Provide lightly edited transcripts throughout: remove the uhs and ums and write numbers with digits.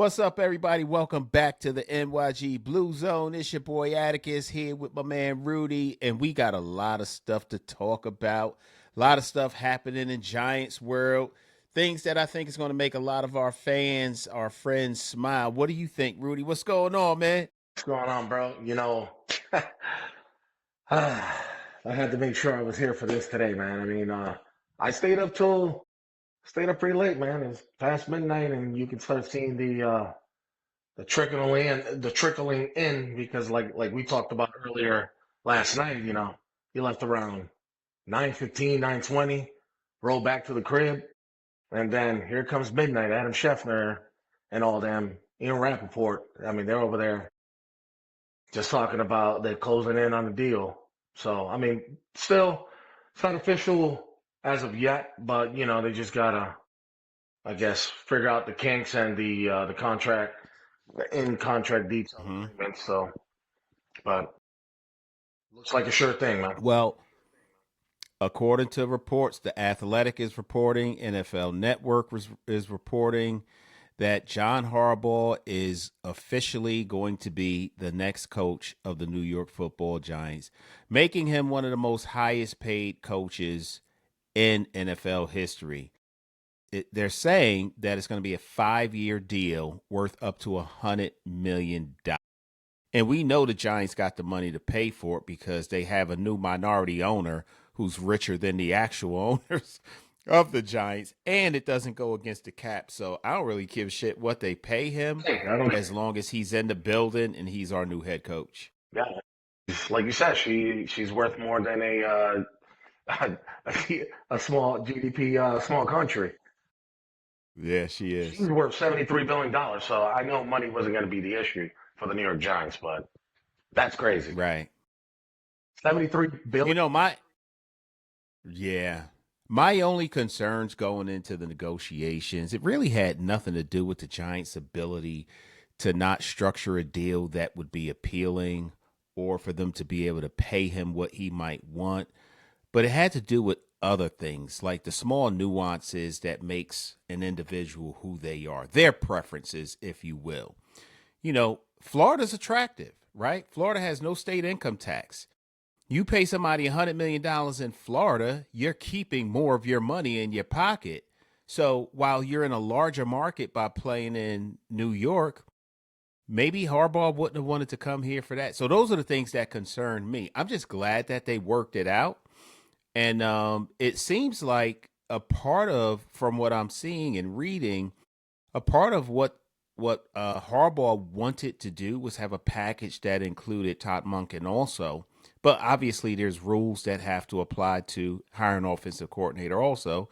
What's up, everybody? Welcome back to the NYG Blue Zone. It's your boy Attikis here with my man Rudy, and we got a lot of stuff to talk about. A lot of stuff happening in Giants world. Things that I think is going to make a lot of our fans, our friends smile. What do you think, Rudy? What's going on, man? What's going on, bro? I had to make sure I was here for this today, man. I stayed up pretty late, man. It's past midnight, and you can start seeing the trickling in because, like we talked about earlier last night. You left around 9:15, 9:20, roll back to the crib, and then here comes midnight. Adam Scheffner and all them, Ian Rappaport. I mean, they're over there just talking about they're closing in on the deal. So, still, it's not official as of yet, but they just gotta, I guess, figure out the kinks and the contract, the in contract detail hmm agreements. So, but looks like a sure thing, man. Well, according to reports, The Athletic is reporting, NFL Network is reporting that John Harbaugh is officially going to be the next coach of the New York Football Giants, making him one of the most highest paid coaches in NFL history. They're saying that it's going to be a 5-year deal worth up to $100 million. And we know the Giants got the money to pay for it because they have a new minority owner who's richer than the actual owners of the Giants, and it doesn't go against the cap. So I don't really give a shit what they pay him Hey, I don't. as long as he's in the building and he's our new head coach. Yeah, like you said, she's worth more than a a small GDP small country. Yeah, she She's is. worth $73 billion, so I know money wasn't going to be the issue for the New York Giants, but that's crazy. Right. 73 You billion. know, yeah. My only concerns going into the negotiations, it really had nothing to do with the Giants' ability to not structure a deal that would be appealing or for them to be able to pay him what he might want, but it had to do with other things like the small nuances that makes an individual who they are, their preferences, if you will. Florida's attractive, right? Florida has no state income tax. You pay somebody $100 million in Florida, you're keeping more of your money in your pocket. So while you're in a larger market by playing in New York, maybe Harbaugh wouldn't have wanted to come here for that. So those are the things that concern me. I'm just glad that they worked it out. And it seems like a part of, from what I'm seeing and reading, a part of what Harbaugh wanted to do was have a package that included Todd Monken also. But obviously, there's rules that have to apply to hiring an offensive coordinator. Also,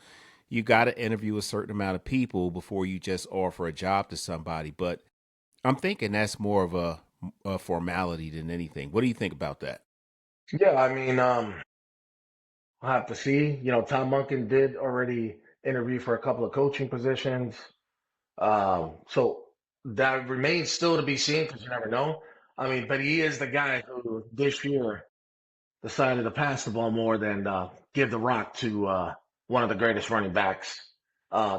you got to interview a certain amount of people before you just offer a job to somebody. But I'm thinking that's more of a formality than anything. What do you think about that? Yeah, we'll have to see. Tom Monken did already interview for a couple of coaching positions. So that remains still to be seen because you never know. But he is the guy who this year decided to pass the ball more than give the rock to one of the greatest running backs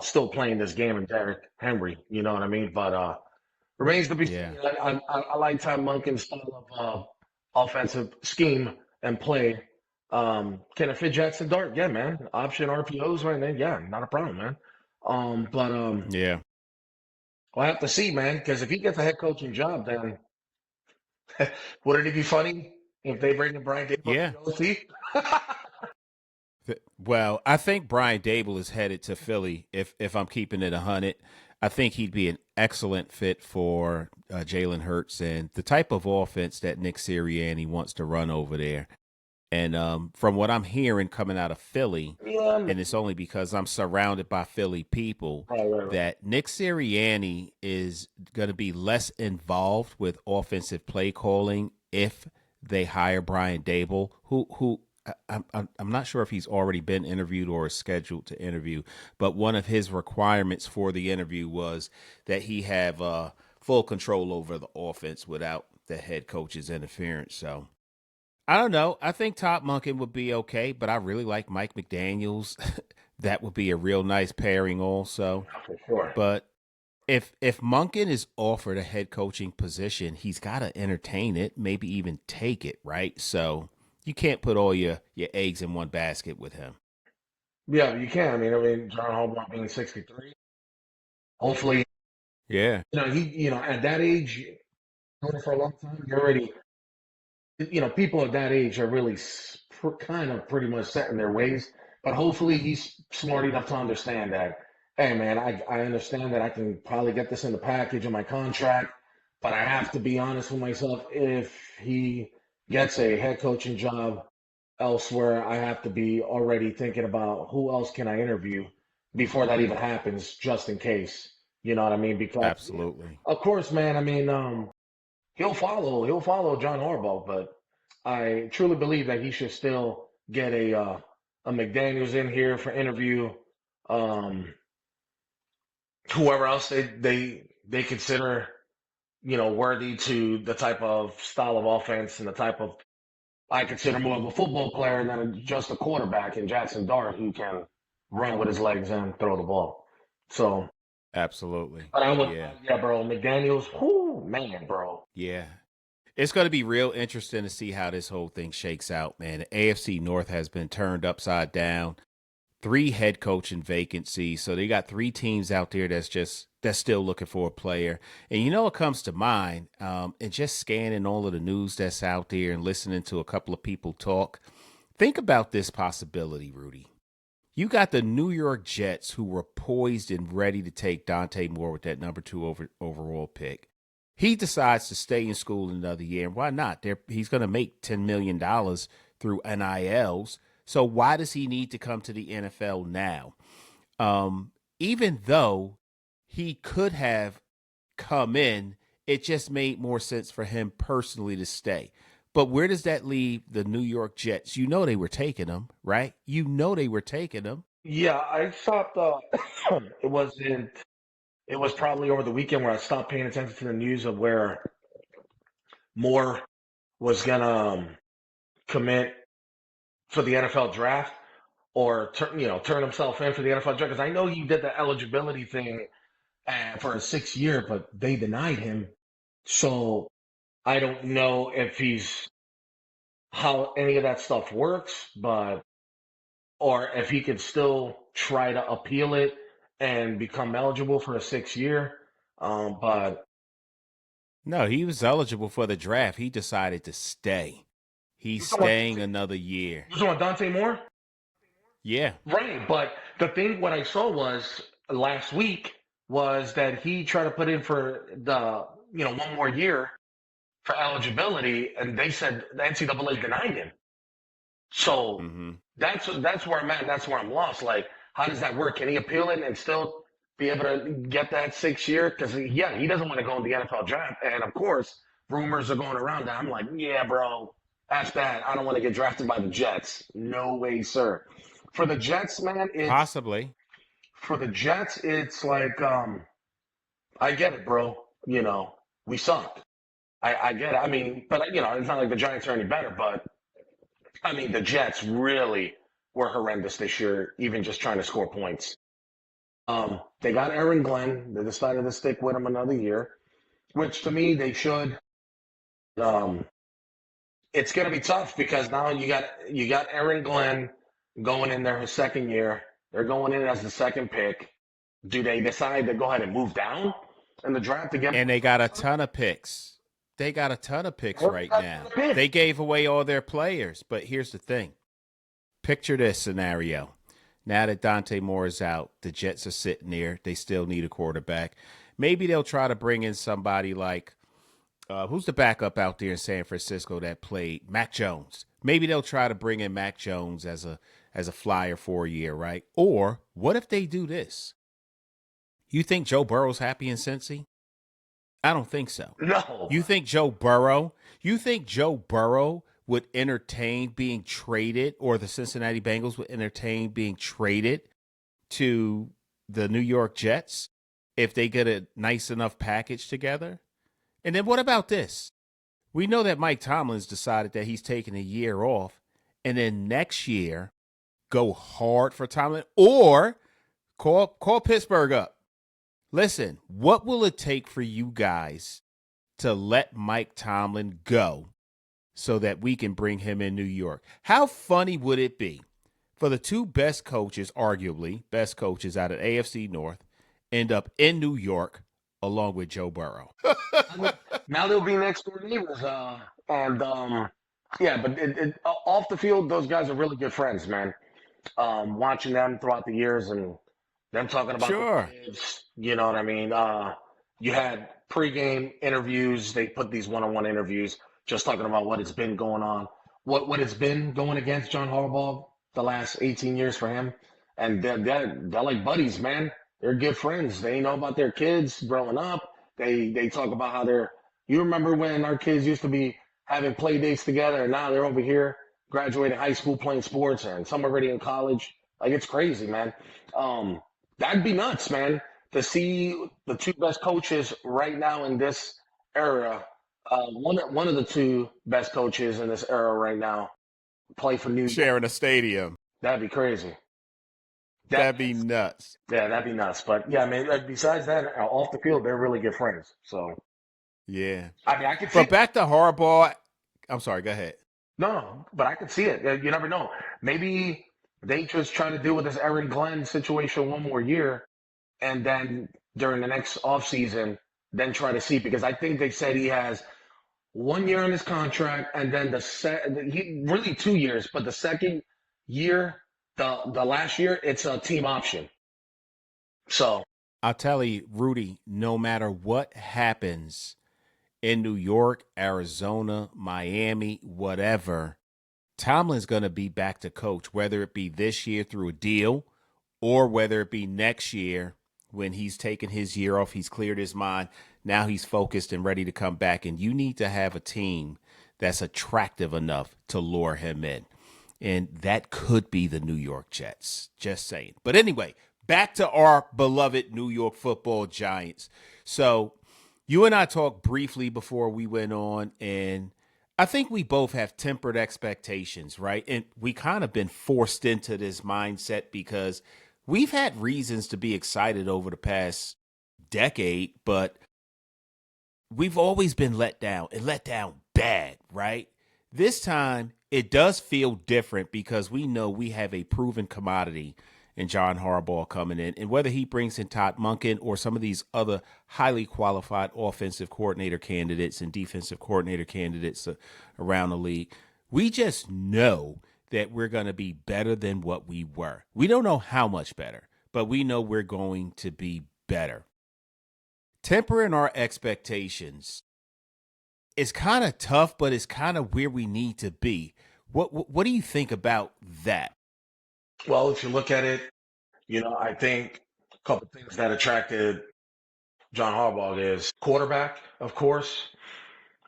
still playing this game in Derrick Henry. You know what I mean? But remains to be Yeah. seen. I like Tom Monken's style of offensive scheme and play. Can it fit Jackson Dart? Yeah, man. Option RPOs right now. Yeah, not a problem, man. But Yeah. we'll have to see, man. Because if he gets a head coaching job, then wouldn't it be funny if they bring in Brian Dable as Yeah. the OC? Well, I think Brian Dable is headed to Philly. If I'm keeping it 100, I think he'd be an excellent fit for Jalen Hurts and the type of offense that Nick Sirianni wants to run over there. And from what I'm hearing coming out of Philly, Yeah, and it's only because I'm surrounded by Philly people, right. that Nick Sirianni is going to be less involved with offensive play calling if they hire Brian Dable, who I'm not sure if he's already been interviewed or is scheduled to interview, but one of his requirements for the interview was that he have full control over the offense without the head coach's interference. So I don't know. I think Top Monken would be okay, but I really like Mike McDaniels. That would be a real nice pairing also. For sure. But if Monken is offered a head coaching position, he's got to entertain it, maybe even take it, right? So you can't put all your eggs in one basket with him. Yeah, you can. I mean, John Harbaugh being 63. Hopefully, Yeah, at that age, doing it for a long time, you're already, people at that age are really kind of pretty much set in their ways. But hopefully, he's smart enough to understand that, hey, man, I understand that I can probably get this in the package of my contract, but I have to be honest with myself. If he gets a head coaching job elsewhere, I have to be already thinking about who else can I interview before that even happens, just in case. You know what I mean? Because, absolutely. of course, man. I mean, he'll follow John Harbaugh, but I truly believe that he should still get a McDaniel's in here for interview. Um, Whoever else they consider worthy to the type of style of offense and the type of I consider more of a football player than just a quarterback in Jackson Dart who can run with his legs and throw the ball. So, Absolutely. but Yeah. yeah, bro, McDaniel's, whoo, man, bro. Yeah. It's going to be real interesting to see how this whole thing shakes out, man. The AFC North has been turned upside down. Three head coaching vacancies. So they got three teams out there that's still looking for a player. And you know what comes to mind? And just scanning all of the news that's out there and listening to a couple of people talk. Think about this possibility, Rudy. You got the New York Jets who were poised and ready to take Dante Moore with that number two overall pick. He decides to stay in school another year. And why not? He's going to make $10 million through NILs. So why does he need to come to the NFL now? Even though he could have come in, it just made more sense for him personally to stay. But where does that leave the New York Jets? You know they were taking him, right? You know they were taking him. Yeah, I thought it wasn't. It was probably over the weekend where I stopped paying attention to the news of where Moore was gonna commit for the NFL draft or turn himself in for the NFL draft because I know he did the eligibility thing for a 6 year, but they denied him. So I don't know if he's how any of that stuff works, but or if he could still try to appeal it and become eligible for a 6 year. But No, he was eligible for the draft. He decided to stay. He's you talking about staying another year. Dante Moore? Yeah. Right, but the thing what I saw was last week was that he tried to put in for the 1 more year for eligibility, and they said the NCAA denied him. So Mm-hmm. that's where I'm at. That's where I'm lost. Like, how does that work? Can he appeal it and still be able to get that 6 year? Because yeah, he doesn't want to go in the NFL draft, and of course, rumors are going around that I'm like, yeah, bro, that's bad. I don't want to get drafted by the Jets. No way, sir. For the Jets, man, Possibly. it's like I get it, bro. We suck. I get it. I mean, but it's not like the Giants are any better, but I mean, the Jets really were horrendous this year, even just trying to score points. They got Aaron Glenn. They decided to stick with him another year, which to me they should. Um, it's going to be tough because now you got Aaron Glenn going in there his second year. They're going in as the second pick. Do they decide to go ahead and move down in the draft to get And more they got a picks? ton of picks. They got a ton of picks Or they right got to now. pick? They gave away all their players. But here's the thing. Picture this scenario. Now that Dante Moore is out, the Jets are sitting there. They still need a quarterback. Maybe they'll try to bring in somebody like who's the backup out there in San Francisco that played Mac Jones. Maybe they'll try to bring in Mac Jones as a flyer for a year, right? Or what if they do this? You think Joe Burrow's happy in Cincy? I don't think so. No. You think Joe Burrow? You think Joe Burrow would entertain being traded, or the Cincinnati Bengals would entertain being traded to the New York Jets if they get a nice enough package together? And then what about this? We know that Mike Tomlin's decided that he's taking a year off, and then next year go hard for Tomlin, or call Pittsburgh up. Listen, what will it take for you guys to let Mike Tomlin go so that we can bring him in New York? How funny would it be for the two best coaches, arguably best coaches out of AFC North, end up in New York along with Joe Burrow? I mean, now they'll be next door neighbors. And yeah, but off the field, those guys are really good friends, man. Watching them throughout the years and them talking about the Sure. kids, you know what I mean? You had pregame interviews. They put these one-on-one interviews just talking about what has been going on, what has been going against John Harbaugh the last 18 years for him. And they're like buddies, man. They're good friends. They know about their kids growing up. They talk about how they're. You remember when our kids used to be having play dates together, and now they're over here graduating high school playing sports, and some already in college. Like it's crazy, man. That'd be nuts, man, to see the two best coaches right now in this era. One of the two best coaches in this era right now play for New York. Sharing a stadium. That'd be crazy. That'd be That's nuts. yeah, that'd be nuts. But yeah, I mean, besides that, off the field, they're really good friends. So Yeah. I mean, I could see But it. back to Harbaugh. I'm sorry, go ahead. No, but I could see it. You never know. Maybe they just try to deal with this Aaron Glenn situation one more year, and then during the next offseason, then try to see because I think they said he has 1 year on his contract, and then he really 2 years, but the second year, the last year, it's a team option. So I'll tell you, Rudy, no matter what happens in New York, Arizona, Miami, whatever, Tomlin's going to be back to coach, whether it be this year through a deal or whether it be next year when he's taken his year off, he's cleared his mind. Now he's focused and ready to come back. And you need to have a team that's attractive enough to lure him in. And that could be the New York Jets. Just saying. But anyway, back to our beloved New York Football Giants. So you and I talked briefly before we went on, and I think we both have tempered expectations, right? And we kind of been forced into this mindset because we've had reasons to be excited over the past decade, but we've always been let down and let down bad, right? This time it does feel different because we know we have a proven commodity in John Harbaugh coming in. And whether he brings in Todd Monken or some of these other highly qualified offensive coordinator candidates and defensive coordinator candidates around the league, we just know that we're going to be better than what we were. We don't know how much better, but we know we're going to be better. Tempering our expectations is kind of tough, but it's kind of where we need to be. What do you think about that? well, if you look at it, I think a couple things that attracted John Harbaugh is quarterback, of course.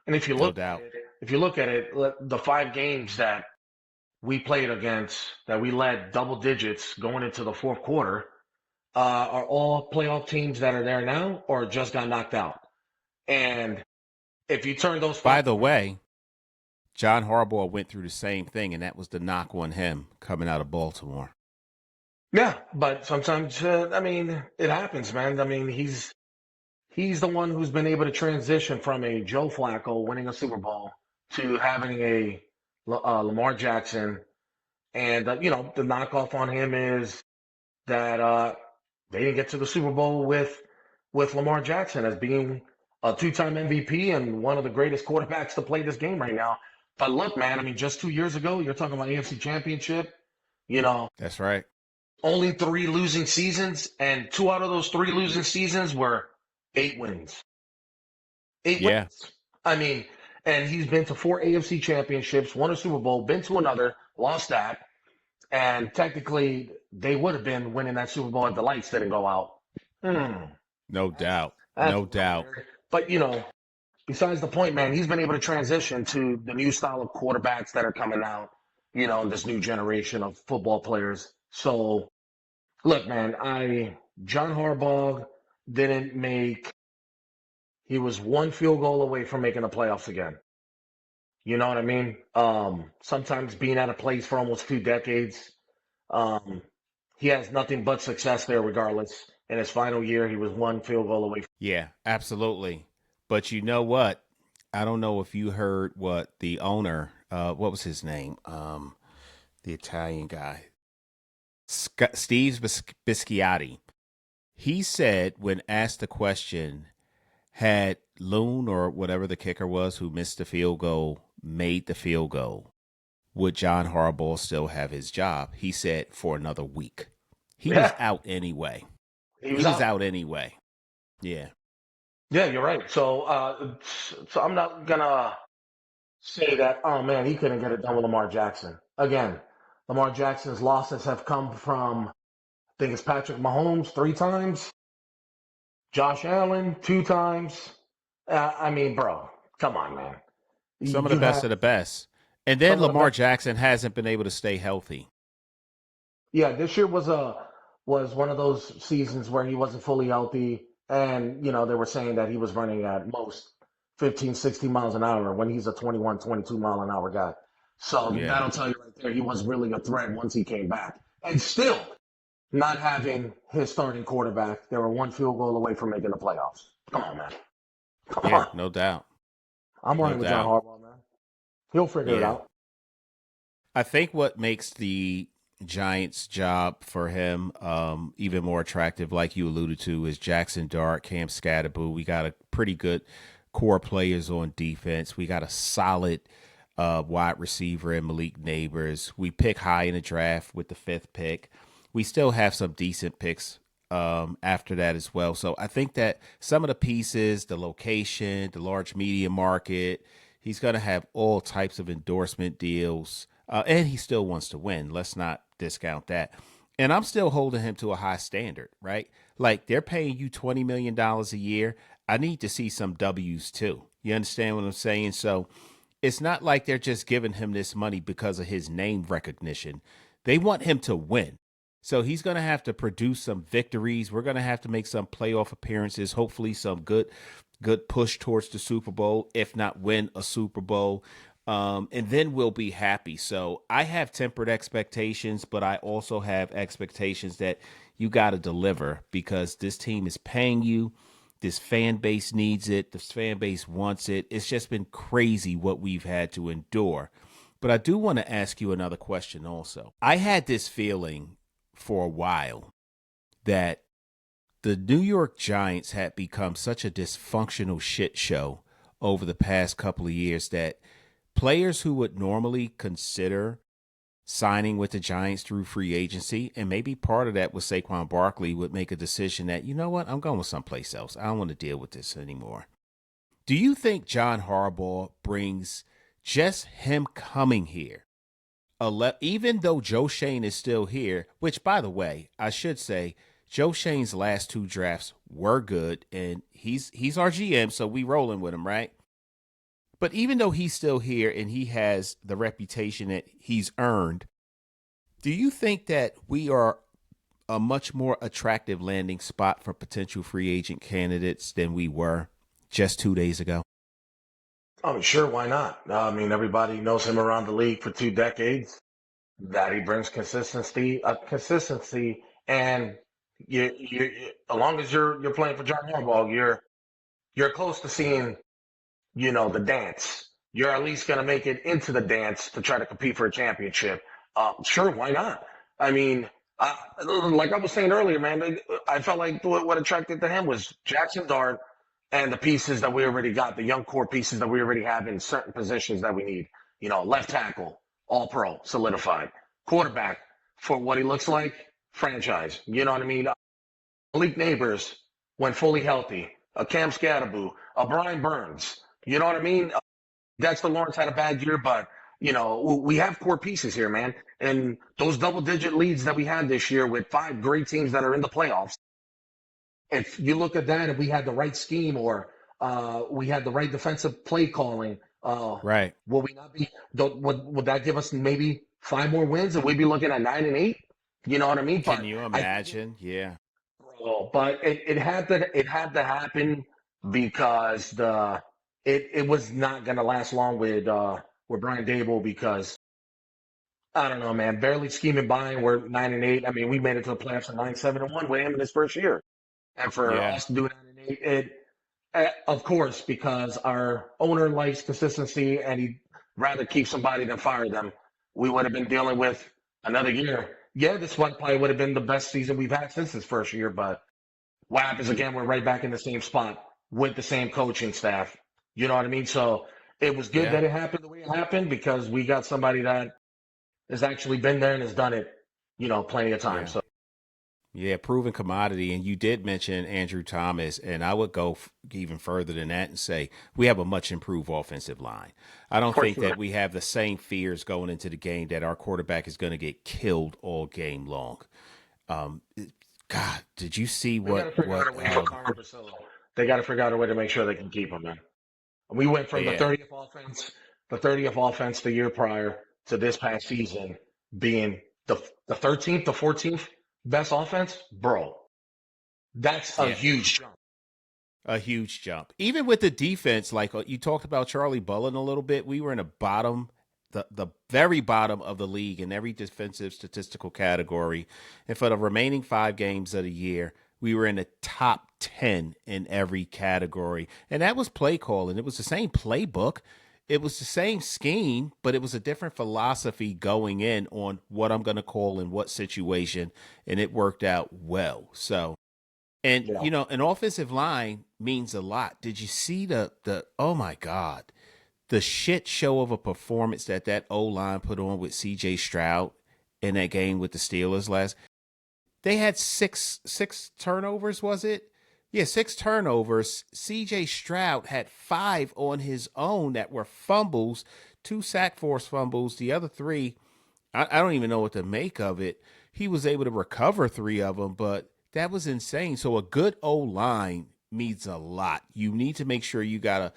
And No doubt. if you look at it, the 5 games that we played against, that we led double digits going into the fourth quarter, are all playoff teams that are there now or just got knocked out. And if you turn those By five, the way, John Harbaugh went through the same thing, and that was the knock on him coming out of Baltimore. yeah, but sometimes, I mean, it happens, man. I mean, he's the one who's been able to transition from a Joe Flacco winning a Super Bowl to having a Lamar Jackson. And, the knockoff on him is that they didn't get to the Super Bowl with Lamar Jackson as being a two-time MVP and one of the greatest quarterbacks to play this game right now. But look, man, I mean, just 2 years ago, you're talking about AFC Championship, you know, That's right. only 3 losing seasons, and 2 out of those 3 losing seasons were 8 wins. Eight Yeah. wins. I mean, and he's been to 4 AFC championships, won a Super Bowl, been to another, lost that, and technically they would have been winning that Super Bowl if the lights didn't go out. Hmm. No doubt. That's No doubt. weird. But besides the point, man, he's been able to transition to the new style of quarterbacks that are coming out, this new generation of football players. So look, man, John Harbaugh didn't make he was one field goal away from making the playoffs again. You know what I mean? Sometimes being at a place for almost 2 decades, he has nothing but success there regardless. in his final year. He was one field goal away. Yeah, absolutely. But you know what? I don't know if you heard what the owner, what was his name? The Italian guy, Steve Bisciotti. He said when asked the question, had Loon or whatever the kicker was who missed the field goal made the field goal, would John Harbaugh still have his job? He said for another week. He was Yeah, out anyway. he He was was out. out anyway. Yeah. Yeah, you're right. So I'm not gonna say that. Oh man, he couldn't get it done with Lamar Jackson. Again, Lamar Jackson's losses have come from. I think it's Patrick Mahomes 3 times, Josh Allen 2 times. I mean, bro, come on, man. Some of the You best have of the best. And then some of the Lamar best. Jackson hasn't been able to stay healthy. Yeah, this year was one of those seasons where he wasn't fully healthy, and they were saying that he was running at most 15, 16 miles an hour when he's a 21, 22 mile an hour guy. So Yeah. that'll tell you right there he was really a threat once he came back. And still not having his starting quarterback, they were one field goal away from making the playoffs. Come on, man. Come Yeah, on. no doubt. I'm No running with John doubt. Harbaugh, man. He'll figure it Yeah. out. I think what makes the Giants' job for him even more attractive, like you alluded to, is Jackson Dart, Cam Scatterboo. We got a pretty good core players on defense. We got a solid wide receiver in Malik Neighbors. We pick high in the draft with the fifth pick. We still have some decent picks after that as well. So I think that some of the pieces, the location, the large media market, he's going to have all types of endorsement deals. And he still wants to win. Let's not discount that. And I'm still holding him to a high standard, right? Like they're paying you $20 million a year. I need to see some W's too. You understand what I'm saying? So it's not like they're just giving him this money because of his name recognition. They want him to win. So he's going to have to produce some victories. We're going to have to make some playoff appearances, hopefully some good push towards the Super Bowl, if not win a Super Bowl. And then we'll be happy. So I have tempered expectations, but I also have expectations that you got to deliver because this team is paying you. This fan base needs it. This fan base wants it. It's just been crazy what we've had to endure. But I do want to ask you another question also. I had this feeling for a while that the New York Giants had become such a dysfunctional shit show over the past couple of years that players who would normally consider signing with the Giants through free agency, and maybe part of that was Saquon Barkley, would make a decision that, you know what, I'm going someplace else. I don't want to deal with this anymore. Do you think John Harbaugh brings just him coming here, even though Joe Shane is still here, which, by the way, I should say, Joe Shane's last 2 drafts were good, and he's our GM, so we rolling with him, right? But even though he's still here and he has the reputation that he's earned, do you think that we are a much more attractive landing spot for potential free agent candidates than we were just 2 days ago? Oh, sure, why not? I mean, everybody knows him around the league for 2 decades. That he brings consistency, and as long as you're playing for John Harbaugh, you're close to seeing the dance. You're at least going to make it into the dance to try to compete for a championship. Sure, why not? I mean, like I was saying earlier, man, I felt like what attracted to him was Jackson Dart and the pieces that we already got, the young core pieces that we already have in certain positions that we need. Left tackle, all pro, solidified. Quarterback, for what he looks like, franchise. You know what I mean? Malik Neighbors, when fully healthy. A Cam Scatterboo, a Brian Burns. You know what I mean? Dexter Lawrence had a bad year, but we have core pieces here, man. And those double-digit leads that we had this year with 5 great teams that are in the playoffs. If you look at that, and we had the right scheme or we had the right defensive play calling, Right. will we not be? Would that give us maybe 5 more wins, and we'd be looking at 9-8? You know what I mean? Can But you I think imagine? Yeah. but it had to happen because it was not going to last long with Brian Dable because I don't know, man, barely scheming by. We're 9-8. I mean, we made it to the playoffs at 9-7-1 with him in his first year. And for Yeah. us to do that in of course, because our owner likes consistency and he'd rather keep somebody than fire them, we would have been dealing with another year. Yeah, this one probably would have been the best season we've had since his first year, but what happens again? We're right back in the same spot with the same coaching staff. You know what I mean? So it was good Yeah. that it happened the way it happened because we got somebody that has actually been there and has done it, plenty of times. Yeah. So Yeah, proven commodity. And you did mention Andrew Thomas, and I would go even further than that and say we have a much improved offensive line. I don't for think sure, that we have the same fears going into the game that our quarterback is going to get killed all game long. Um, God, did you see they got to figure out a way for Carmen Brasillo. They got to figure out a way to make sure they can keep him, man. We went from yeah, the 30th offense the year prior to this past season being the 13th, the 14th best offense, bro. That's a yeah, huge jump. a huge jump. Even with the defense, like you talked about Charlie Bullen a little bit, we were in the bottom, the very bottom of the league in every defensive statistical category. And for the remaining 5 games of the year, we were in the top 10 in every category. And that was play calling. It was the same playbook. It was the same scheme, but it was a different philosophy going in on what I'm going to call in what situation. And it worked out well. So, and Yeah. an offensive line means a lot. Did you see the oh my God, the shit show of a performance that O line put on with C.J. Stroud in that game with the Steelers last? They had six turnovers, was it? Yeah, 6 turnovers. C.J. Stroud had 5 on his own that were fumbles, 2 sack force fumbles. The other 3, I don't even know what to make of it. He was able to recover 3 of them, but that was insane. So a good O line means a lot. You need to make sure you got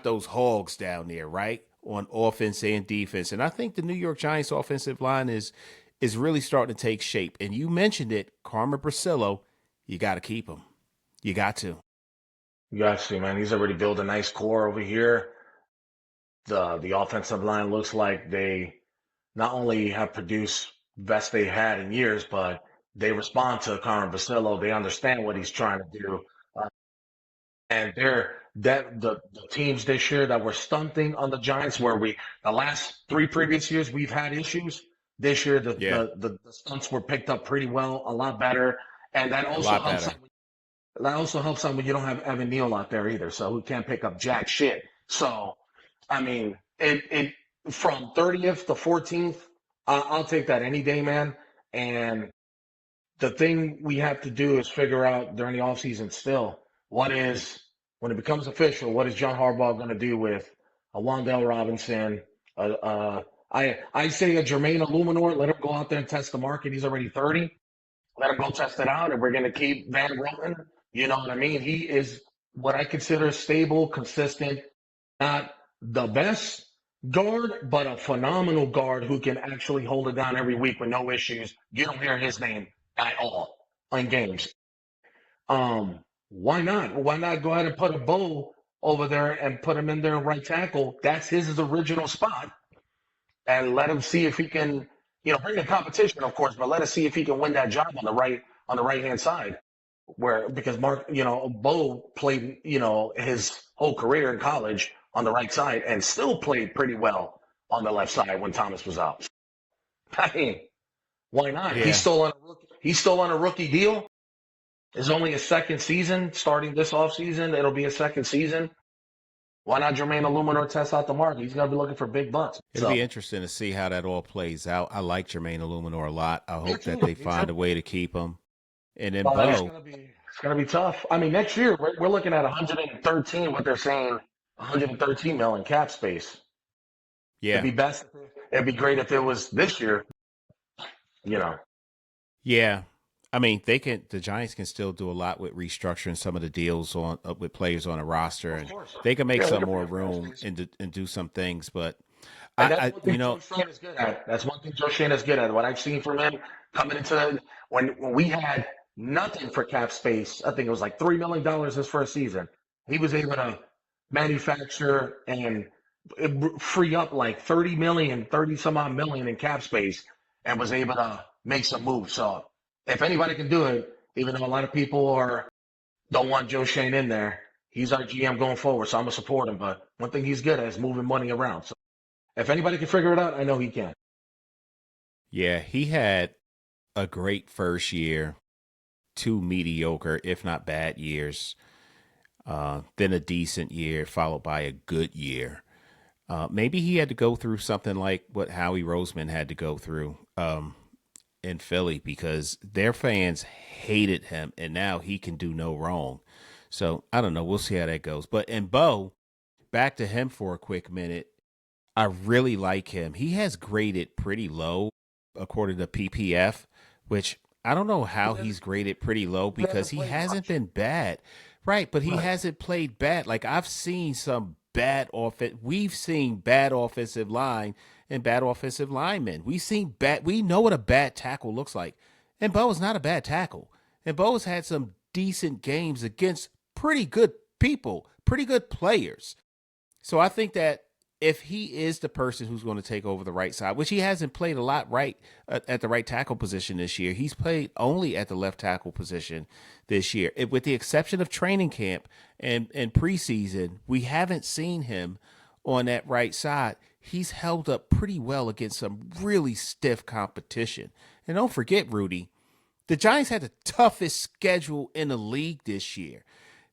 those hogs down there, right? On offense and defense. And I think the New York Giants offensive line is really starting to take shape. And you mentioned it, Carmen Brasillo, you got to keep him. You got to. You got to, man. He's already built a nice core over here. The offensive line looks like they not only have produced best they had in years, but they respond to Carmen Brasillo. They understand what he's trying to do. Uh, and the teams this year that were stunting on the Giants, where the last 3 previous years we've had issues. This year Yeah, the stunts were picked up pretty well, a lot better, and a lot better. that also helps out when you don't have Evan Neal out there either, so who can't pick up jack shit. So, I mean, it from 30th to 14th, I'll take that any day, man. And the thing we have to do is figure out during the offseason still when it becomes official, what is John Harbaugh going to do with a Wandale Robinson? I say a Jermaine Illuminor, let him go out there and test the market. He's already 30. Let him go test it out, and we're going to keep Van Roten. You know what I mean? He is what I consider stable, consistent, not the best guard, but a phenomenal guard who can actually hold it down every week with no issues. You don't hear his name at all in games. Why not? Why not go ahead and put a Bow over there and put him in there right tackle? That's his original spot, and let him see if he can, bring the competition, of course, but let us see if he can win that job on the right hand side. Where because Mark, Bo played, his whole career in college on the right side and still played pretty well on the left side when Thomas was out. I mean, why not? Yeah. He's still on a rookie deal. It's only a second season starting this offseason. It'll be a second season. Why not Jermaine Illuminor test out the market? He's gonna be looking for big bucks. It'll be So interesting to see how that all plays out. I like Jermaine Illuminor a lot. I me hope that too. they Me too. find a way to keep him. And then But Bo, it's gonna be tough. I mean, next year we're looking at 113. What they're saying, 113 million cap space. It'd yeah. be best. It'd be great if it was this year. You know, Yeah. I mean, the Giants can still do a lot with restructuring some of the deals on with players on a roster, of and course. they can make Yeah, they some can more bring up room space. and do some things. But And that's one you thing Joe know, Shane is good at. That's one thing Joe Shane is good at. What I've seen from him coming into when we had nothing for cap space, I think it was like $3 million his first season. He was able to manufacture and free up like 30 million, 30 some odd million in cap space and was able to make some moves. So if anybody can do it, even though a lot of people are don't want Joe Shane in there. He's our GM going forward, so I'm gonna support him. But one thing he's good at is moving money around. So if anybody can figure it out, I know he can. Yeah, he had a great first year, two mediocre, if not bad years, then a decent year, followed by a good year. Maybe he had to go through something like what Howie Roseman had to go through in Philly because their fans hated him, and now he can do no wrong. So I don't know. We'll see how that goes. But in Bo, back to him for a quick minute. I really like him. He has graded pretty low according to PPF, which I don't know how he's graded pretty low He because hasn't he played hasn't much. been bad. Right, but he Right. hasn't played bad. Like I've seen some bad offense. We've seen bad offensive line and bad offensive linemen. We've seen bad. We know what a bad tackle looks like. And Bo is not a bad tackle. And Bo has had some decent games against pretty good people, pretty good players. So I think that if he is the person who's going to take over the right side, which he hasn't played a lot right at the right tackle position this year, he's played only at the left tackle position this year. With the exception of training camp and preseason, we haven't seen him on that right side. He's held up pretty well against some really stiff competition. And don't forget, Rudy, the Giants had the toughest schedule in the league this year.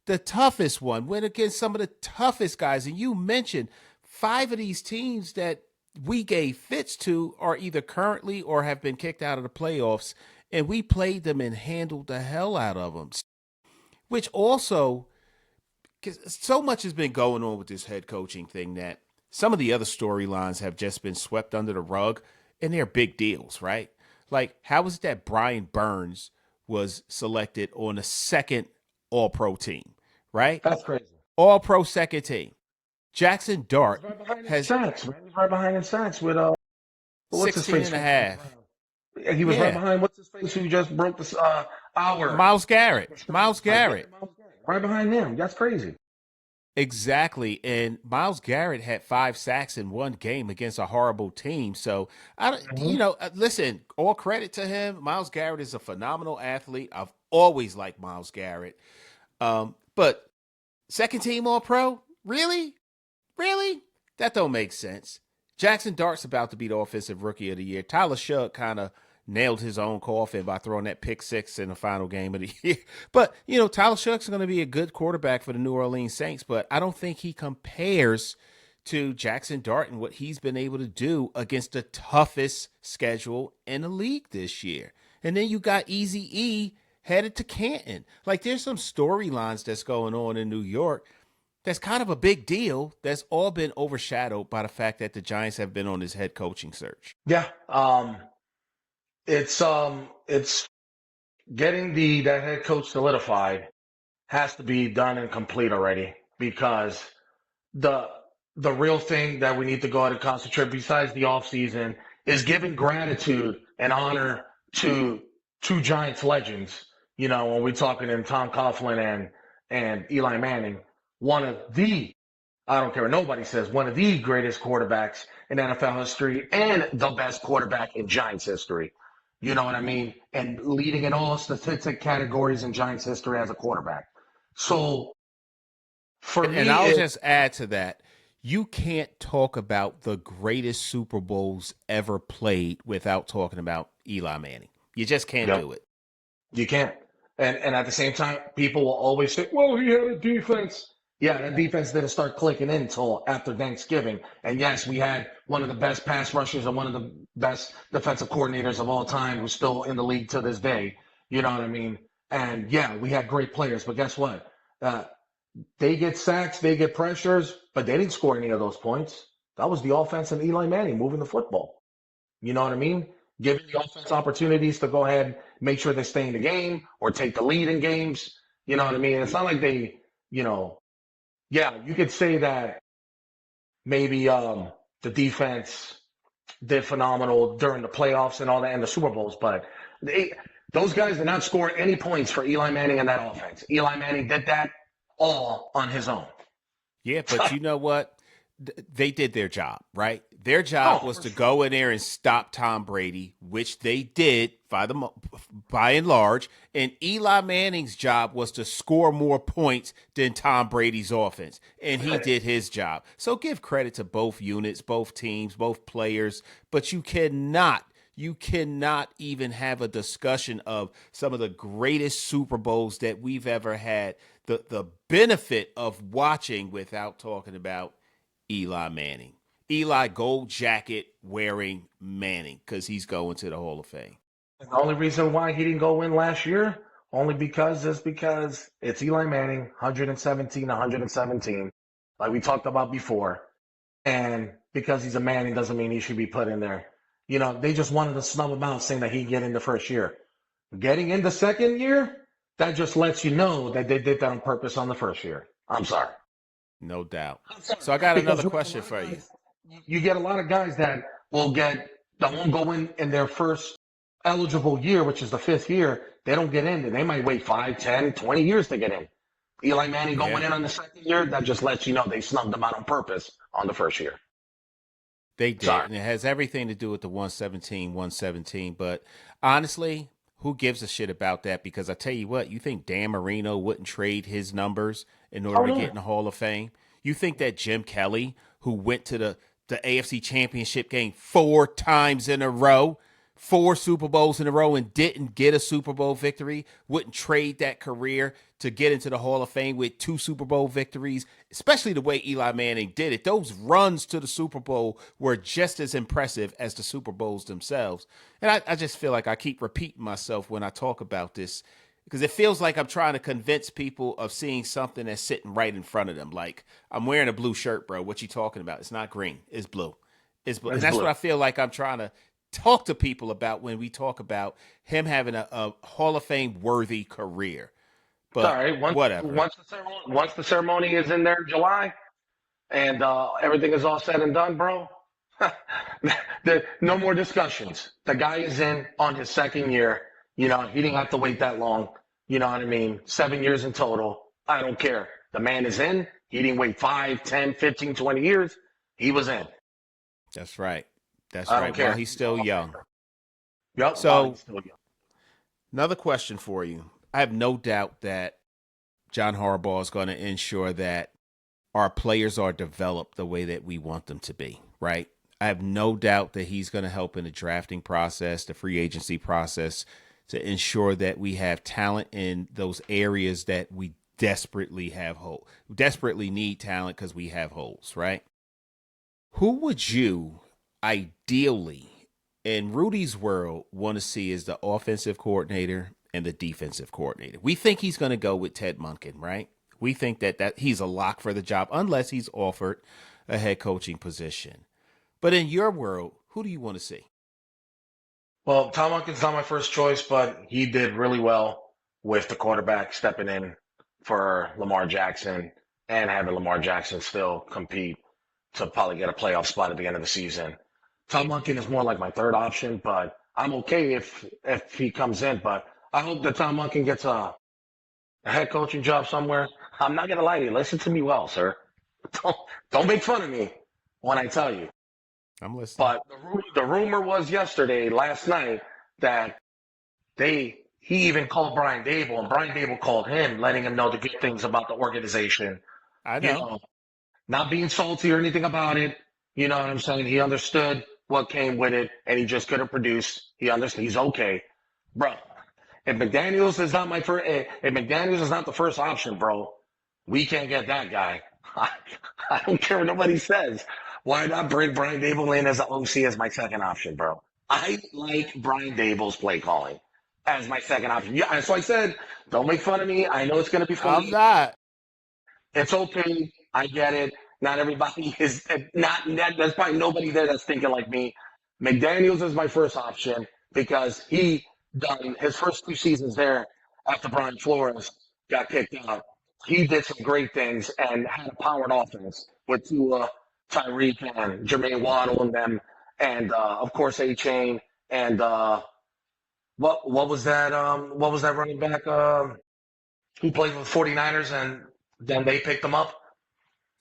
The toughest one went against some of the toughest guys. And you mentioned five of these teams that we gave fits to are either currently or have been kicked out of the playoffs. And we played them and handled the hell out of them. Which also, because so much has been going on with this head coaching thing that some of the other storylines have just been swept under the rug and they're big deals, right? Like, how is it that Brian Burns was selected on the second All Pro team, right? That's crazy. All Pro second team. Jackson He's Dart right behind in has sacks, man. He's right behind in sacks with what's his 16 face and a from the half. Browns. Yeah, he was right Yeah. behind what's his face who just broke this our Myles Garrett. Myles like, yeah, Garrett. Myles Garrett. Right behind him. That's crazy. Exactly. And Myles Garrett had 5 sacks in one game against a horrible team. So, Hmm. listen, all credit to him. Myles Garrett is a phenomenal athlete. I've always liked Myles Garrett. But second team All Pro? Really? Really? That don't make sense. Jackson Dart's about to be the offensive rookie of the year. Tyler Shough kind of nailed his own coffin by throwing that pick six in the final game of the year. But, Tyler Shough's going to be a good quarterback for the New Orleans Saints, but I don't think he compares to Jackson Dart and what he's been able to do against the toughest schedule in the league this year. And then you got Easy E headed to Canton. Like there's some storylines that's going on in New York that's kind of a big deal that's all been overshadowed by the fact that the Giants have been on this head coaching search. Yeah. It's getting the that head coach solidified has to be done and complete already because the the real thing that we need to go out and concentrate besides the offseason is giving gratitude and honor to two Giants legends. When we're talking in Tom Coughlin and Eli Manning, one of the I don't care what nobody says, one of the greatest quarterbacks in NFL history and the best quarterback in Giants history. You know what I mean? And leading in all statistic categories in Giants history as a quarterback. So for And me, I'll it just add to that. You can't talk about the greatest Super Bowls ever played without talking about Eli Manning. You just can't yep, do it. you can't. And at the same time, people will always say, well, he had a defense. Yeah, that defense didn't start clicking in until after Thanksgiving. And yes, we had one of the best pass rushers and one of the best defensive coordinators of all time who's still in the league to this day. You know what I mean? And yeah, we had great players, but guess what? Uh, they get sacks, they get pressures, but they didn't score any of those points. That was the offense and Eli Manning moving the football. You know what I mean? Giving the offense opportunities to go ahead, make sure they stay in the game or take the lead in games. You know what I mean? It's not like they, you know, yeah, you could say that maybe the defense did phenomenal during the playoffs and all that and the Super Bowls, but they, those guys did not score any points for Eli Manning in that offense. Eli Manning did that all on his own. Yeah, but you know what? they did their job, right? Their job Oh, was for to sure. go in there and stop Tom Brady, which they did by and large. And Eli Manning's job was to score more points than Tom Brady's offense, and he did his job. So give credit to both units, both teams, both players, but you cannot even have a discussion of some of the greatest Super Bowls that we've ever had, the benefit of watching, without talking about Eli Manning. Eli gold jacket wearing Manning, because he's going to the Hall of Fame. And the only reason why he didn't go in last year, only because it's Eli Manning, 117, 117, like we talked about before. And because he's a Manning doesn't mean he should be put in there. They just wanted to snub him out saying that he'd get in the first year. Getting in the second year, that just lets you know that they did that on purpose on the first year. I'm sorry. No doubt. I'm sorry. So I got Because another you get a question lot of for you. guys, you get a lot of guys that won't go in their first eligible year, which is the fifth year. They don't get in. They might wait 5, 10, 20 years to get in. Eli Manning Yeah, going in on the second year, that just lets you know they snubbed them out on purpose on the first year. they did. Sorry. And it has everything to do with the 117, 117. But honestly, who gives a shit about that? Because I tell you what, you think Dan Marino wouldn't trade his numbers in Oh order to get no. in the Hall of Fame? You think that Jim Kelly, who went to the AFC Championship game 4 times in a row, 4 Super Bowls in a row, and didn't get a Super Bowl victory, wouldn't trade that career to get into the Hall of Fame with 2 Super Bowl victories, especially the way Eli Manning did it? Those runs to the Super Bowl were just as impressive as the Super Bowls themselves. And I just feel like I keep repeating myself when I talk about this, because it feels like I'm trying to convince people of seeing something that's sitting right in front of them. Like, I'm wearing a blue shirt, bro. What you talking about? It's not green. It's blue. It's blue. And It's that's what blue. I feel like I'm trying to talk to people about when we talk about him having a Hall of Fame worthy career. It's all But right. whatever. Once the ceremony is in there in July and everything is all said and done, bro, no more discussions. The guy is in on his second year. He didn't have to wait that long. You know what I mean? 7 years in total. I don't care. The man is in. He didn't wait 5, 10, 15, 20 years. He was in. That's right. That's I don't right. While care. he's He's a still Hall of young. Famer. Yep, while So he's still young. another question for you. I have no doubt that John Harbaugh is going to ensure that our players are developed the way that we want them to be, right? I have no doubt that he's going to help in the drafting process, the free agency process, to ensure that we have talent in those areas that we desperately need talent because we have holes, right? Who would you ideally, in Rudy's world, want to see as the offensive coordinator and the defensive coordinator? We think he's going to go with Ted Monken, right? We think that he's a lock for the job unless he's offered a head coaching position. But in your world, who do you want to see? Well, Tom Monken's not my first choice, but he did really well with the quarterback stepping in for Lamar Jackson and having Lamar Jackson still compete to probably get a playoff spot at the end of the season. Tom Monken is more like my third option, but I'm okay if he comes in. But I hope that Tom Monken gets a head coaching job somewhere. I'm not gonna lie to you. Listen to me well, sir. Don't don't make fun of me when I tell you. I'm listening. But the rumor was last night, that he even called Brian Dable, and Brian Dable called him, letting him know the good things about the organization. I You know. know, not being salty or anything about it. You know what I'm saying? He understood what came with it, and he just couldn't produce. He understood. He's okay, bro. If McDaniel's is not my first, if McDaniel's is not the first option, bro, we can't get that guy. I don't care what nobody says. Why not bring Brian Dable in as an OC as my second option, bro? I like Brian Dable's play calling as my second option. Yeah, so I said, don't make fun of me. I know it's going to be I'm funny. not. It's okay. I get it. Not everybody is not. There's probably nobody there that's thinking like me. McDaniel's is my first option because he done his first 2 seasons there after Brian Flores got kicked out. He did some great things and had a powered offense with Tua, Tyreek, and Jermaine Waddle and them, and of course A Chain and what was that running back who played for the 49ers and then they picked him up?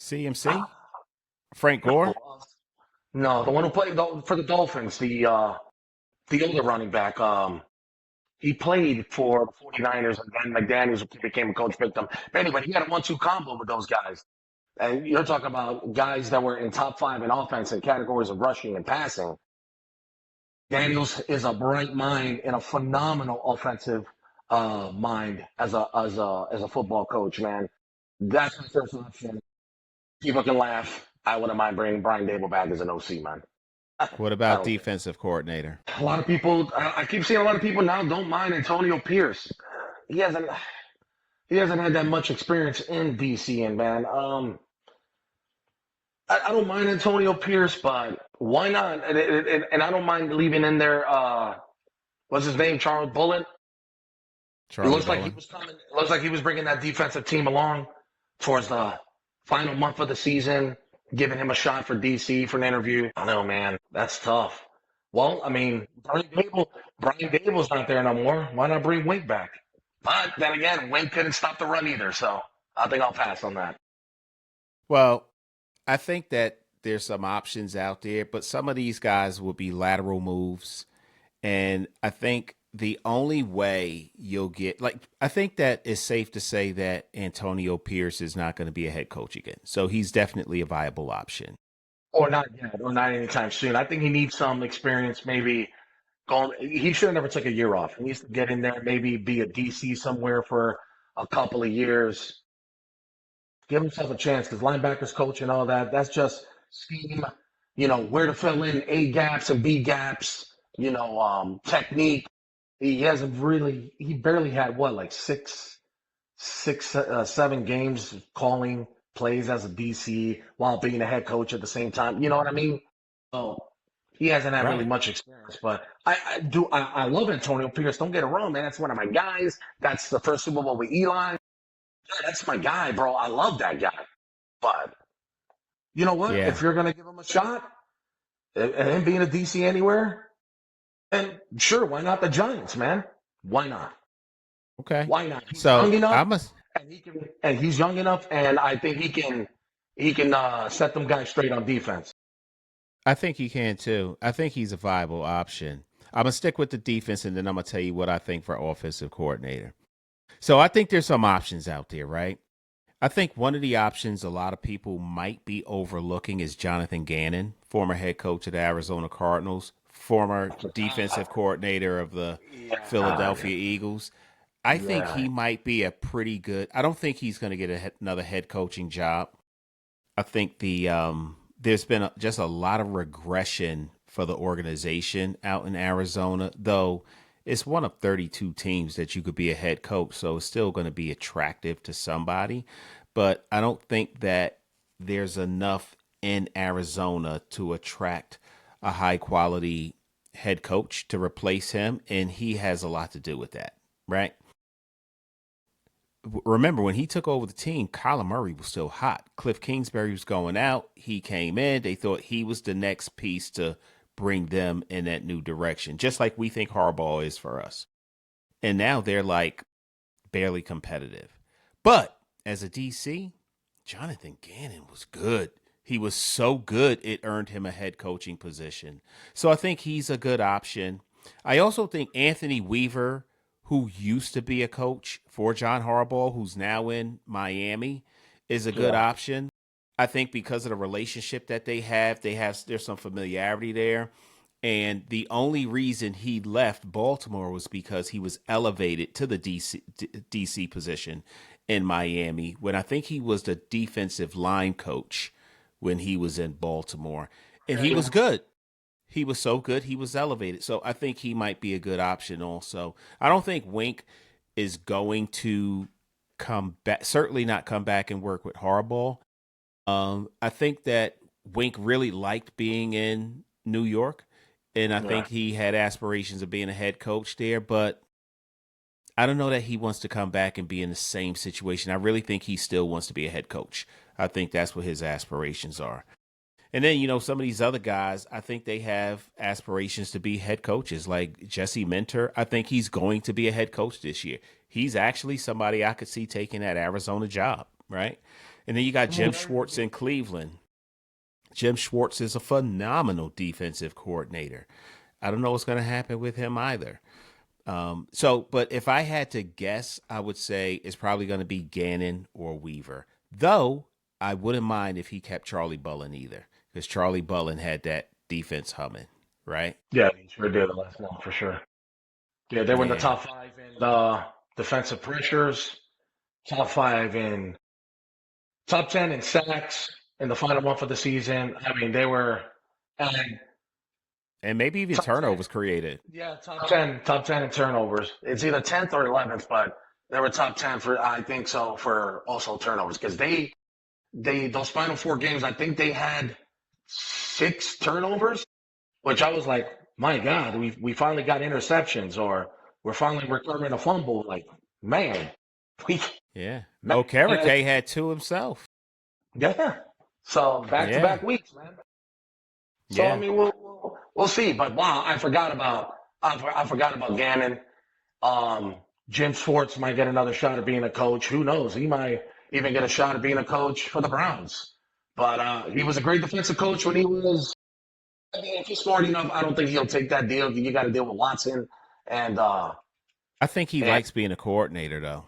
CMC? Frank No, Gore? no, the one who played for the Dolphins, the older running back. He played for the 49ers, and then McDaniels became a coach, picked him. But anyway, he had a 1-2 combo with those guys. And you're talking about guys that were in top five in offense in categories of rushing and passing. Daniels is a bright mind and a phenomenal offensive mind as a football coach, man. That's my first option. People can laugh. I wouldn't mind bringing Brian Dable back as an OC, man. What I about don't care. defensive coordinator? A lot of people, I keep seeing a lot of people now don't mind Antonio Pierce. He hasn't, he hasn't had that much experience in DC, and man, I don't mind Antonio Pierce, but why not? And I don't mind leaving in there. What's his name? Charles Bullet. It Charlie looks like he Bolin? was coming. It looks like he was bringing that defensive team along towards the final month of the season, giving him a shot for DC for an interview. I know, man, that's tough. Well, I mean, Brian Dable's not there no more. Why not bring Wink back? But then again, Wink couldn't stop the run either, so I think I'll pass on that. Well, I think that there's some options out there, but some of these guys will be lateral moves. And I think the only way you'll get, like, I think that it's safe to say that Antonio Pierce is not going to be a head coach again. So he's definitely a viable option. Or not yet, or not anytime soon. I think he needs some experience, maybe going. He should have never took a year off. He needs to get in there, maybe be a DC somewhere for a couple of years. Give himself a chance because linebackers coach and all that, that's just scheme, where to fill in A gaps and B gaps, technique. He hasn't really, he barely had what, like six, 7 games calling plays as a DC while being a head coach at the same time. You know what I mean? So he hasn't had really Right. much experience, but I love Antonio Pierce. Don't get it wrong, man. That's one of my guys. That's the first Super Bowl with Eli. Yeah, that's my guy, bro. I love that guy. But you know what? Yeah. If you're gonna give him a shot, and him being a DC anywhere, then sure, why not the Giants, man? Why not? Okay. Why not? He's young So enough, I'm a, and he's young enough, and I think he can set them guys straight on defense. I think he can too. I think he's a viable option. I'm gonna stick with the defense, and then I'm gonna tell you what I think for offensive coordinator. So I think there's some options out there, right? I think one of the options a lot of people might be overlooking is Jonathan Gannon, former head coach of the Arizona Cardinals, former defensive coordinator of the Yeah, Philadelphia Eagles. I think yeah. he might be a pretty good. I don't think he's going to get another head coaching job. I think there's been just a lot of regression for the organization out in Arizona, though it's one of 32 teams that you could be a head coach, so it's still going to be attractive to somebody. But I don't think that there's enough in Arizona to attract a high quality head coach to replace him, and he has a lot to do with that, right? Remember when he took over the team, Kyler Murray was still hot. Cliff Kingsbury was going out. He came in. They thought he was the next piece to bring them in that new direction, just like we think Harbaugh is for us. And now they're like barely competitive. But as a DC, Jonathan Gannon was good. He was so good, it earned him a head coaching position. So I think he's a good option. I also think Anthony Weaver, who used to be a coach for John Harbaugh, who's now in Miami, is a good Yeah. option. I think because of the relationship that there's some familiarity there. And the only reason he left Baltimore was because he was elevated to the DC position in Miami when I think he was the defensive line coach when he was in Baltimore. And he Yeah. was good. He was so good, he was elevated. So I think he might be a good option also. I don't think Wink is going to come back, certainly not come back and work with Harbaugh. I think that Wink really liked being in New York, and I Yeah. think he had aspirations of being a head coach there, but I don't know that he wants to come back and be in the same situation. I really think he still wants to be a head coach. I think that's what his aspirations are. And then, some of these other guys, I think they have aspirations to be head coaches, like Jesse Minter. I think he's going to be a head coach this year. He's actually somebody I could see taking that Arizona job, right? And then you got I mean, Jim Schwartz in Cleveland. Jim Schwartz is a phenomenal defensive coordinator. I don't know what's going to happen with him either. But if I had to guess, I would say it's probably going to be Gannon or Weaver. Though I wouldn't mind if he kept Charlie Bullen either, because Charlie Bullen had that defense humming, right? Yeah, he sure did the last one for sure. Yeah, they were in the Yeah. top five in defensive pressures, top five in top 10 in sacks in the final one for the season. I mean, they were and And maybe even top 10. turnovers created. Yeah, top 10 in turnovers. It's either 10th or 11th, but they were top 10 for, I think so, for also turnovers because those final four games, I think they had 6 turnovers, which I was like, my God, we finally got interceptions or we're finally recovering a fumble. Like, man, we, Yeah. man, Okereke had two himself. yeah. So back to Yeah. back weeks, man. So I Yeah. mean, we'll see. But wow, I forgot about Gannon. Um, Jim Schwartz might get another shot at being a coach. Who knows? He might even get a shot at being a coach for the Browns. But he was a great defensive coach when he was. I mean, if he's smart enough, I don't think he'll take that deal. You got to deal with Watson, and I think he and likes being a coordinator, though.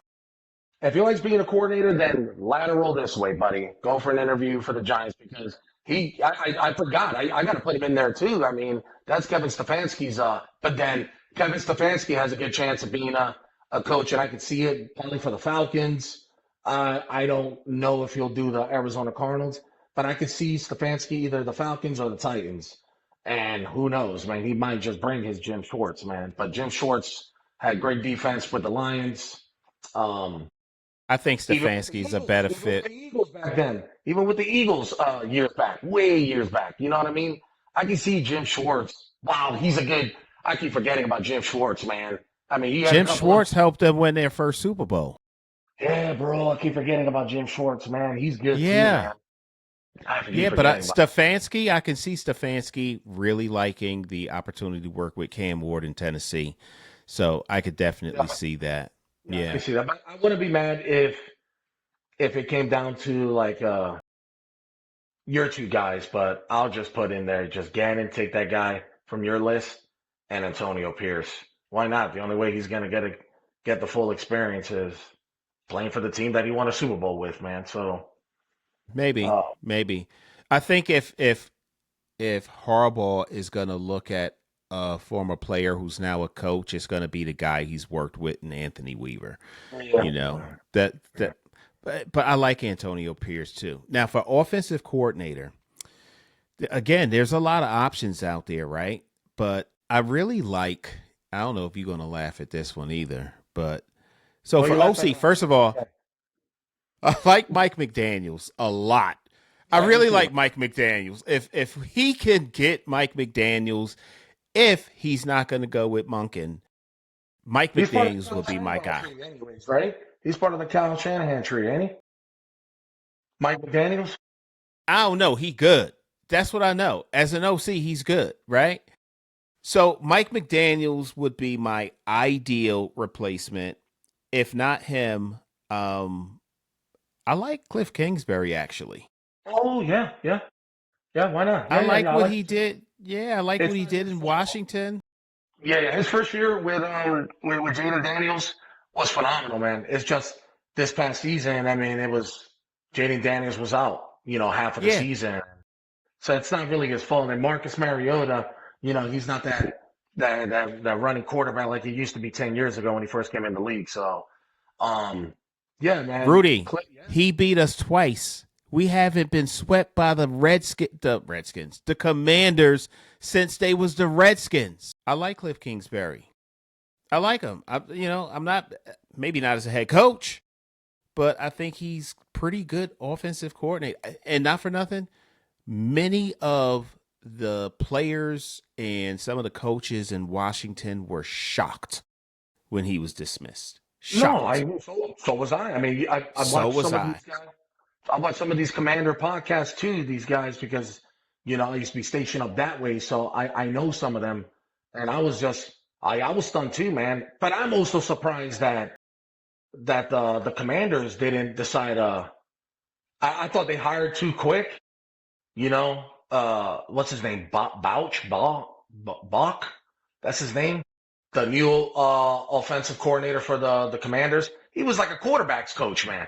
if he likes being a coordinator, then lateral this way, buddy. Go for an interview for the Giants because I forgot. I got to put him in there too. I mean, that's Kevin Stefanski's. But then Kevin Stefanski has a good chance of being a coach, and I could see it probably for the Falcons. I don't know if he'll do the Arizona Cardinals, but I could see Stefanski either the Falcons or the Titans. And who knows, man? He might just bring his Jim Schwartz, man. But Jim Schwartz had great defense with the Lions. Um, I think even with the Stefanski's a Eagles, better even with fit. the Eagles back then, even with the Eagles years back, way years back. You know what I mean? I can see Jim Schwartz. Wow, he's a good. I keep forgetting about Jim Schwartz, man. I mean, he had a Jim couple of. Schwartz helped them win their first Super Bowl. Yeah, bro, I keep forgetting about Jim Schwartz, man. He's good too, Yeah. man. I keep Yeah, but forgetting about. Stefanski, I can see Stefanski really liking the opportunity to work with Cam Ward in Tennessee. So I could definitely Yeah, see that. yeah, I can Yeah. see that. But I wouldn't be mad if it came down to like your two guys, but I'll just put in there just Gannon, take that guy from your list, and Antonio Pierce. Why not? The only way he's gonna get the full experience is playing for the team that he won a Super Bowl with, man. So Maybe. uh, Maybe. I think if Harbaugh is going to look at a former player who's now a coach, it's going to be the guy he's worked with in Anthony Weaver. yeah. You know, that but I like Antonio Pierce too. Now for offensive coordinator, again, there's a lot of options out there, right? But I really like, I don't know if you're going to laugh at this one either, but so Well, for you left OC, that. first of all, I like Mike McDaniels a lot. I Yeah, me really too. like Mike McDaniels. If he can get Mike McDaniels, if he's not going to go with Monken, Mike He's part of the McDaniels Kyle will be my Shanahan guy. tree, anyways, right? He's part of the Kyle Shanahan tree, ain't he? Mike McDaniels. I don't know. He good. That's what I know. As an OC, he's good, right? So Mike McDaniels would be my ideal replacement. If not him, I like Cliff Kingsbury actually. Oh yeah, yeah, yeah. Why not? I Yeah, yeah, like yeah. I what like he it too. did. Yeah, I like what It's he not did his in fault. Washington. Yeah, yeah. His first year with Jaden Daniels was phenomenal, man. It's just this past season. I mean, it was Jaden Daniels was out, half of the Yeah, season, so it's not really his fault. And Marcus Mariota, he's not that running quarterback like he used to be 10 years ago when he first came in the league. So, um, yeah, man. Rudy, Yeah. he beat us twice. We haven't been swept by the Commanders since they was the Redskins. I like Cliff Kingsbury. I like him. I'm not maybe not as a head coach, but I think he's pretty good offensive coordinator. And not for nothing, many of the players and some of the coaches in Washington were shocked when he was dismissed. No, Shocked. so was I. I mean, I So watched was some of I. these guys. I watch some of these Commander podcasts too, these guys, because, I used to be stationed up that way. So I know some of them. And I was stunned too, man. But I'm also surprised that the Commanders didn't decide, I thought they hired too quick, you know? what's his name? Bach? That's his name. The new offensive coordinator for the Commanders. He was like a quarterbacks coach, man.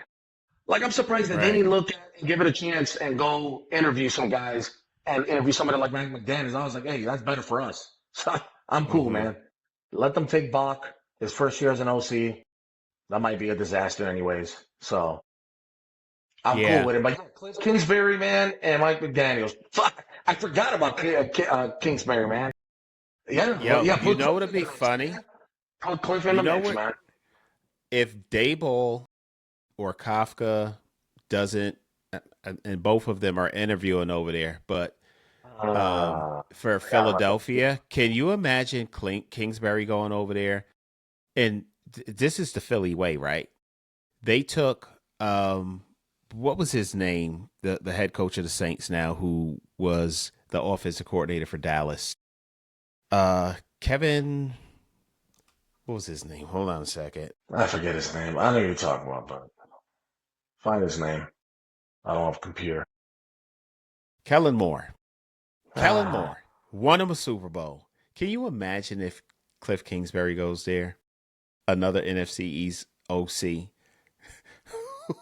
Like, I'm surprised that they Right. didn't look at it and give it a chance and go interview some guys and interview somebody like Mike McDaniels. I was like, hey, that's better for us. So I'm cool, Hmm. man. Let them take Bach. His first year as an OC. That might be a disaster anyways. So I'm cool Yeah. with it. But yeah, Cliff Kingsbury, man, and Mike McDaniels. Fuck, I forgot about Kingsbury, man. Yeah, well, Yo, yeah, you put know Cliff what'd in the be mix, funny? man. Put Cliff in You the know mix, what? man. If Dayball or Kafka doesn't, and both of them are interviewing over there, but for Forgot about that. Philadelphia, can you imagine Kingsbury going over there? And this is the Philly way, right? They took what was his name? The head coach of the Saints now, who was the offensive coordinator for Dallas. Kevin, what was his name? Hold on a second. I forget his name. I know who you're talking about, but find his name. I don't have a computer. Kellen Moore. Kellen Ah, Moore won him a Super Bowl. Can you imagine if Cliff Kingsbury goes there? Another NFC East OC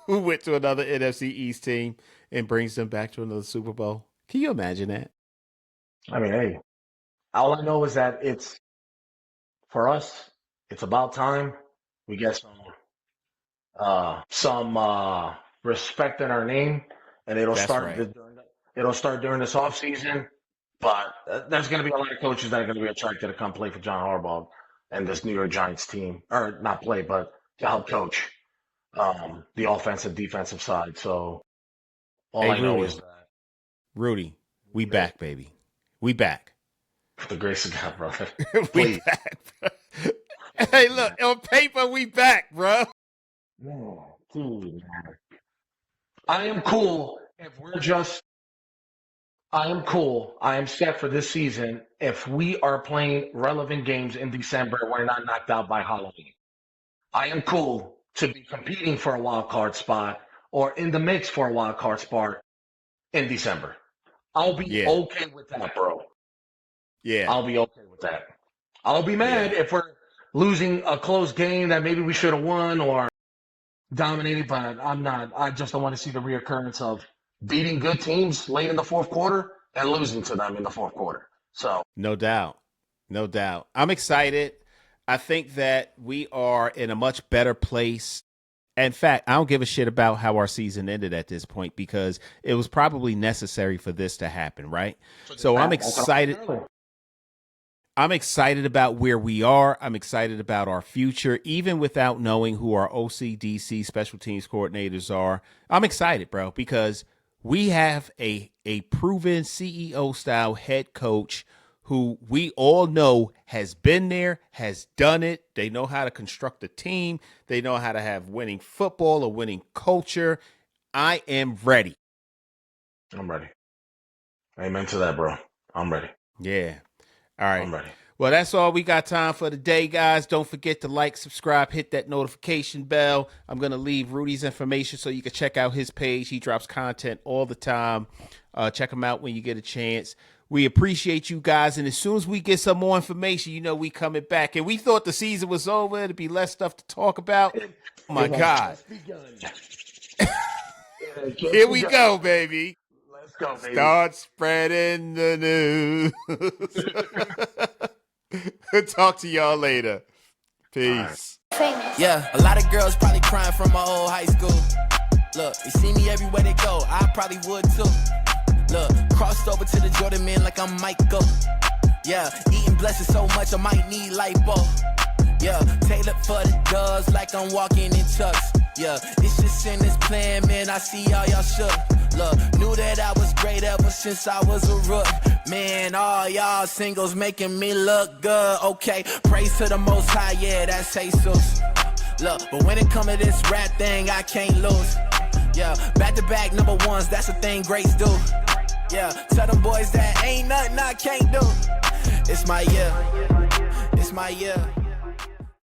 who went to another NFC East team and brings them back to another Super Bowl. Can you imagine that? I mean, hey, all I know is that it's for us. It's about time we get some respect in our name, and That's right. it'll start during this off season. But there's going to be a lot of coaches that are going to be attracted to come play for John Harbaugh and this New York Giants team, or not play, but to help coach the offensive defensive side. So all Hey, I know is Rudy. that Rudy, we hey, back, baby. We back. for the grace of God, brother, We please. back. Hey, look, on paper, we back, bro. Man, dude, man. I am cool if we're just I am cool. I am set for this season if we are playing relevant games in December and we're not knocked out by Halloween. I am cool to be competing for a wild card spot or in the mix for a wild card spot in December. I'll be Yeah, okay with that, bro. yeah, I'll be okay with that. I'll be yeah. mad if we're losing a close game that maybe we should have won or dominated, but I'm not. I just don't want to see the reoccurrence of beating good teams late in the fourth quarter and losing to them in the fourth quarter. So, No doubt. No doubt. I'm excited. I think that we are in a much better place. In fact, I don't give a shit about how our season ended at this point because it was probably necessary for this to happen, right? So I'm that's what I said excited. earlier. I'm excited about where we are. I'm excited about our future, even without knowing who our OCDC special teams coordinators are. I'm excited, bro, because we have a proven CEO style head coach who we all know has been there, has done it. They know how to construct a team. They know how to have winning football, a winning culture. I am ready. I'm ready. Amen to that, bro. I'm ready. Yeah. All right. I'm ready. Well, that's all we got time for today, guys. Don't forget to like, subscribe, hit that notification bell. I'm going to leave Rudy's information so you can check out his page. He drops content all the time. Check him out when you get a chance. We appreciate you guys. And as soon as we get some more information, you know we coming back. And we thought the season was over. There'd be less stuff to talk about. Oh, my It has God. just begun. It has just Here we begun. go, baby. Let's go, baby. Start spreading the news. Talk to y'all later. Peace. Famous. Yeah, a lot of girls probably crying from my old high school. Look, they see me everywhere they go. I probably would too. Look, crossed over to the Jordan man like I'm Michael. Yeah, eating blessings so much I might need lipo. Yeah, tailored for the doves like I'm walking in chucks. Yeah, it's just in this plan, man. I see all y'all shook. Look, knew that I was great ever since I was a rook. Man, all y'all singles making me look good. Okay, praise to the Most High, yeah, that's Jesus. Look, but when it come to this rap thing, I can't lose. Yeah, back-to-back number ones, that's the thing greats do. Yeah, tell them boys that ain't nothing I can't do. It's my year. It's my year.